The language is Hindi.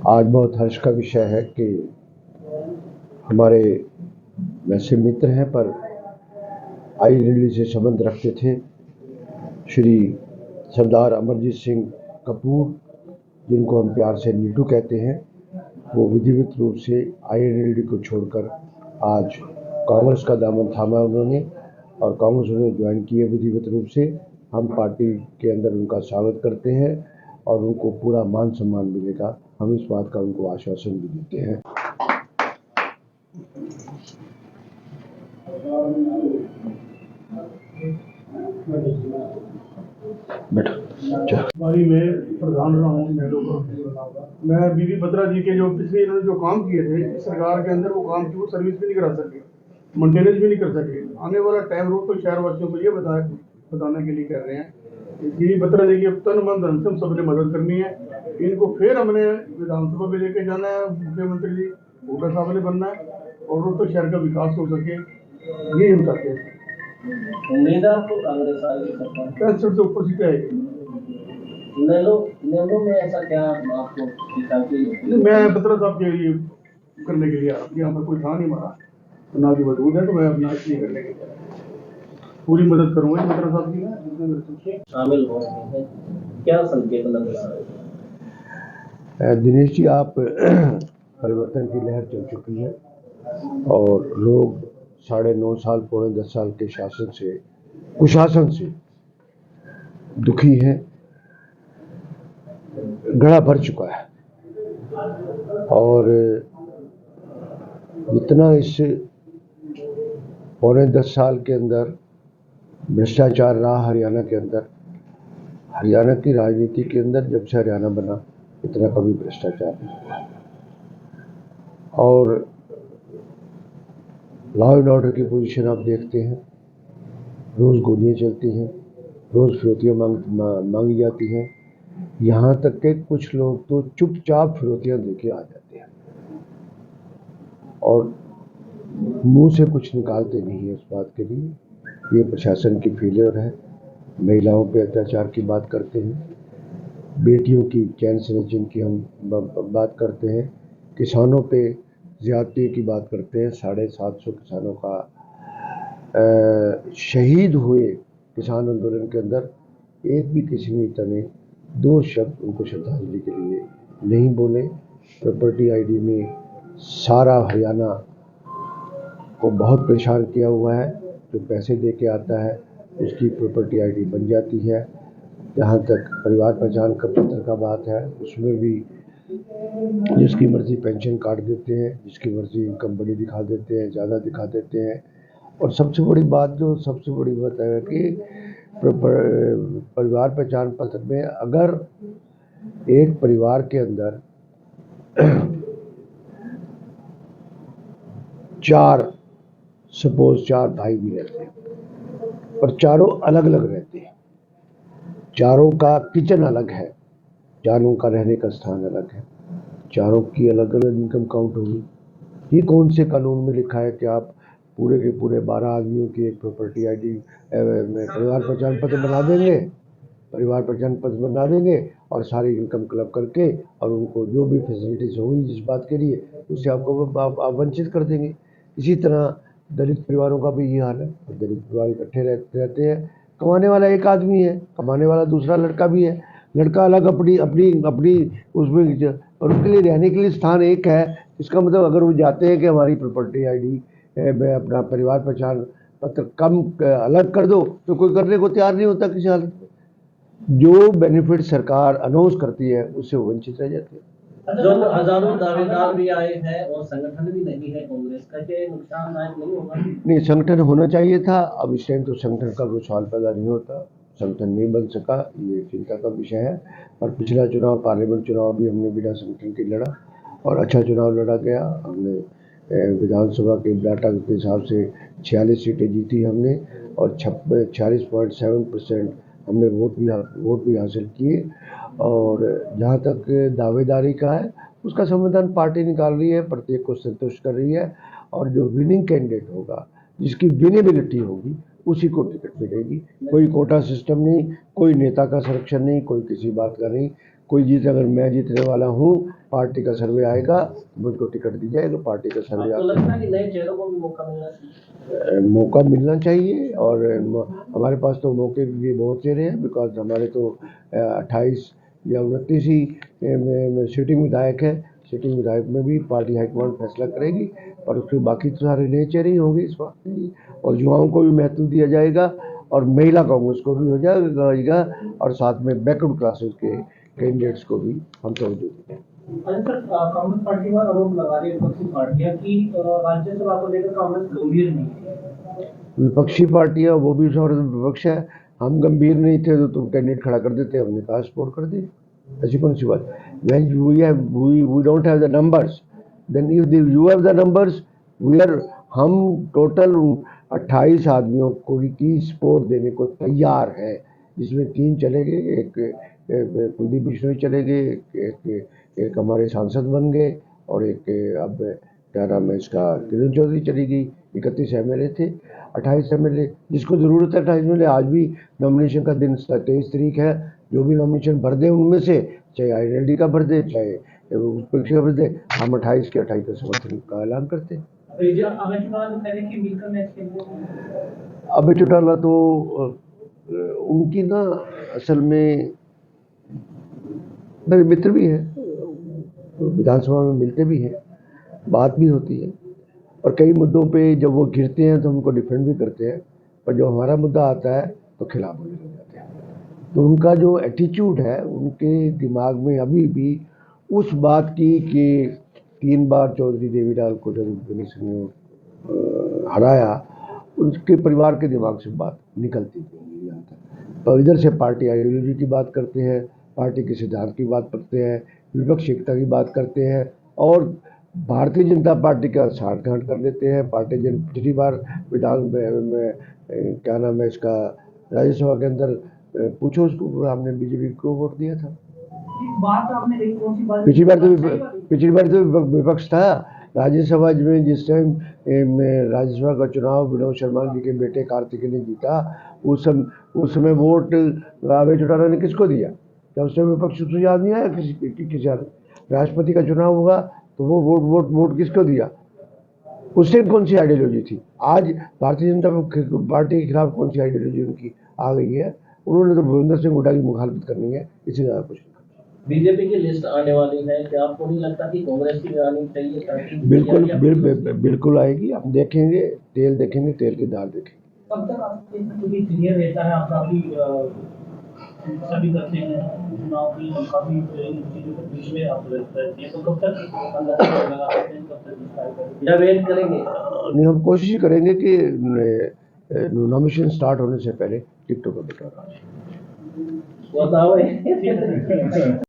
आज बहुत हर्ष का विषय है कि हमारे वैसे मित्र हैं पर आईएनएलडी से संबंध रखते थे श्री सरदार अमरजीत सिंह कपूर, जिनको हम प्यार से नीटू कहते हैं, वो विधिवत रूप से आईएनएलडी को छोड़कर आज कांग्रेस का दामन थामा उन्होंने और कांग्रेस उन्होंने ज्वाइन किया विधिवत रूप से। हम पार्टी के अंदर उनका स्वागत करते हैं और उनको पूरा मान सम्मान मिलेगा। हम इस बात का उनको आश्वासन भी देते हैं। बारी में प्रधान रहा हूँ मैं बीबी बत्रा जी के जो पिछले इन्होंने जो काम किए थे सरकार के अंदर, वो काम की वो सर्विस भी नहीं करा सके, मेंटेनेंस भी नहीं कर सके। आने वाला टाइम रोड तो शहर वासियों को ये बताने के लिए कर रहे हैं कि बीबी बत्रा जी की तन मन धन से सबने मदद करनी है। इनको फिर हमने विधानसभा में लेके जाना है, मुख्यमंत्री जी भूटा साहब ने बनना है और रोड तो शहर का विकास हो सके, ये हम चाहते हैं। उम्मीद है आपको कांग्रेस आएगी सरकार 65 से ऊपर सीटें आएगी। नैनो में ऐसा क्या आपको मैं बत्रा साहब के लिए करने के लिए यहाँ पर कोई था नहीं हमारा, ना भी मौजूद है, तो मैं अपना इसलिए करने के लिए पूरी मदद करूंगा बत्रा साहब की शामिल हो रहे हैं। क्या संकेत लग रहा है? दिनेश जी, आप परिवर्तन की लहर चल चुकी है और लोग 9.5 साल पौने 10 साल के शासन से, कुशासन से दुखी हैं। घड़ा भर चुका है और जितना इस पौने 10 साल के अंदर भ्रष्टाचार रहा हरियाणा के अंदर, हरियाणा की राजनीति के अंदर जब से हरियाणा बना इतना कभी भ्रष्टाचार नहीं हुआ। और लॉ एंड ऑर्डर की पोजीशन आप देखते हैं, रोज़ गोलियाँ चलती हैं, रोज़ फिरौतियाँ मांगी जाती हैं। यहाँ तक के कुछ लोग तो चुपचाप फिरौतियाँ देके आ जाते हैं और मुंह से कुछ निकालते नहीं है इस बात के लिए। ये प्रशासन की फेलियर है। महिलाओं पे अत्याचार की बात करते हैं, बेटियों की चैन स्नैचिंग की हम बात करते हैं, किसानों पे ज़्यादती की बात करते हैं। 750 किसानों का शहीद हुए किसान आंदोलन के अंदर एक भी किसी नेता ने 2 शब्द उनको श्रद्धांजलि के लिए नहीं बोले। प्रॉपर्टी आईडी में सारा हरियाणा को बहुत परेशान किया हुआ है। जो पैसे दे के आता है उसकी प्रॉपर्टी आईडी बन जाती है। जहाँ तक परिवार पहचान का पत्र का बात है, उसमें भी जिसकी मर्जी पेंशन काट देते हैं, जिसकी मर्जी इनकम बड़ी दिखा देते हैं, ज़्यादा दिखा देते हैं। और सबसे बड़ी बात है कि परिवार पहचान पत्र में अगर एक परिवार के अंदर 4 भाई भी रहते हैं और चारों अलग अलग रहते हैं, चारों का किचन अलग है, चारों का रहने का स्थान अलग है, चारों की अलग अलग इनकम काउंट होगी। ये कौन से कानून में लिखा है कि आप पूरे के पूरे 12 आदमियों की एक प्रॉपर्टी आईडी परिवार पहचान पत्र बना देंगे और सारी इनकम क्लब करके और उनको जो भी फैसिलिटीज होगी जिस बात के लिए उससे आपको आप वंचित कर देंगे। इसी तरह दलित परिवारों का भी ये हाल है। दलित परिवार इकट्ठे रहते हैं, कमाने वाला एक आदमी है, कमाने वाला दूसरा लड़का भी है, लड़का अलग अपनी उसमें, और उनके लिए रहने के लिए स्थान एक है। इसका मतलब अगर वो जाते हैं कि हमारी प्रॉपर्टी आईडी में अपना परिवार पहचान पत्र कम अलग कर दो, तो कोई करने को तैयार नहीं होता किसी हालत में। जो बेनिफिट सरकार अनाउंस करती है उससे वंचित रह जाते हैं। जो हजारों दावेदार भी आए हैं और संगठन भी नहीं है कांग्रेस का, क्या नुकसानदायक नहीं होगा? नहीं, संगठन होना चाहिए था। अब इस टाइम तो संगठन का कोई सवाल पैदा नहीं होता, संगठन नहीं बन सका, ये चिंता का विषय है। और पिछला चुनाव पार्लियामेंट चुनाव भी हमने बिना संगठन के लड़ा और अच्छा चुनाव लड़ा गया। हमने विधानसभा के डाटा के हिसाब से 46 सीटें जीती हमने और 46.7% हमने वोट भी हासिल किए। और जहाँ तक दावेदारी का है उसका समाधान पार्टी निकाल रही है, प्रत्येक को संतुष्ट कर रही है। और जो विनिंग कैंडिडेट होगा, जिसकी विनेबिलिटी होगी, उसी को टिकट मिलेगी। कोई कोटा सिस्टम नहीं, कोई नेता का संरक्षण नहीं, कोई किसी बात का नहीं। कोई जीत, अगर मैं जीतने वाला हूँ, पार्टी का सर्वे आएगा, मुझको टिकट दी जाएगा, पार्टी का सर्वे आपको लगता है कि नए चेहरों को भी मौका मिलना चाहिए? मौका मिलना चाहिए। और हमारे पास तो मौके भी बहुत चेहरे हैं, बिकॉज हमारे तो 28 या 29 ही सिटिंग विधायक है। सिटिंग विधायक में भी पार्टी हाईकमान फैसला करेगी, और उसके बाकी तो सारे नए चेहरे ही होंगे इस बात में। और युवाओं को भी महत्व दिया जाएगा, और महिला कांग्रेस को भी हो जाएगा, और साथ में बैकवर्ड क्लासेस के कैंडिडेट्स को भी हम तवज्जो देंगे। अरे सर, कांग्रेस पार्टी पर आरोप लगा रही है विपक्षी पार्टियां कि राज्यसभा को लेकर कांग्रेस गंभीर नहीं है। विपक्षी पार्टियां, वो भी विपक्ष है। हम गंभीर नहीं थे तो तुम कैंडिडेट खड़ा कर देते, हमने कहा सपोर्ट कर दी। ऐसी कौन सी बात? When we don't have the numbers, then if you have the numbers, हम टोटल 28 आदमियों को की सपोर्ट देने को तैयार है, जिसमें 3 चले गए, एक कुलदीप बिश्नोई चले गए, एक हमारे सांसद बन गए, और एक अब क्या नाम है इसका, किरण चौधरी चली गई। 31 MLA थे, 28 MLA जिसको ज़रूरत है 28 MLA। आज भी नॉमिनेशन का दिन 23 तारीख है। जो भी नॉमिनेशन भर दे उनमें से, चाहे INLD का भर दे, चाहे विपक्ष का भर दे, हम 28 के 28 का समर्थन का ऐलान करते हैं। अभय चौटाला तो उनकी ना असल में मेरे मित्र भी हैं, विधानसभा में मिलते भी हैं, बात भी होती है, और कई मुद्दों पे जब वो गिरते हैं तो उनको डिफेंड भी करते हैं, पर जब हमारा मुद्दा आता है तो खिलाफ होने लग जाते हैं। तो उनका जो एटीट्यूड है, उनके दिमाग में अभी भी उस बात की कि 3 बार चौधरी देवीलाल को जब विपिन सिंह ने हराया, उनके परिवार के दिमाग से बात निकलती नहीं आता। तो इधर से पार्टी आइडियोलॉजी की बात करते हैं, पार्टी के सिद्धांत की बात करते हैं, विपक्ष एकता की बात करते हैं, और भारतीय जनता पार्टी का साठगांठ कर लेते हैं। पार्टी पिछली बार विधान में क्या नाम है इसका, राज्यसभा के अंदर पूछो उसको, हमने बीजेपी को वोट दिया था। बात आपने कही कौन सी बात? पिछली बार तो विपक्ष था राज्यसभा में। जिस टाइम राज्यसभा का चुनाव विनोद शर्मा जी के बेटे कार्तिकेय ने जीता, उस समय वोट अभय चौटाला ने किसको दिया? क्या उस समय विपक्ष तो याद नहीं आया किसी राष्ट्रपति का चुनाव हुआ तो वो वोट किसको दिया? उस टाइम कौन सी आइडियोलॉजी थी? आज भारतीय जनता पार्टी के खिलाफ कौन सी आइडियोलॉजी उनकी आ गई है? उन्होंने तो भूपेंद्र सिंह हुड्डा की मुखालफत करनी है, इससे ज़्यादा कुछ नहीं। बीजेपी की लिस्ट आने वाली है, क्या आपको नहीं लगता कि कांग्रेस की आनी चाहिए? बिल्कुल आएगी। हम देखेंगे, तेल देखेंगे, तेल की दाल देखेंगे। कब तक आपको क्लियर रहता है? आप काफी सभी करते हैं चुनाव की, काफी चीजों के बीच में आप रहते हैं, तो कब तक लगा सकते हैं, कब तक या वेट करेंगे? नहीं, हम कोशिश करेंगे कि नॉमिनेशन स्टार्ट होने से पहले टिकटों का बंटवारा।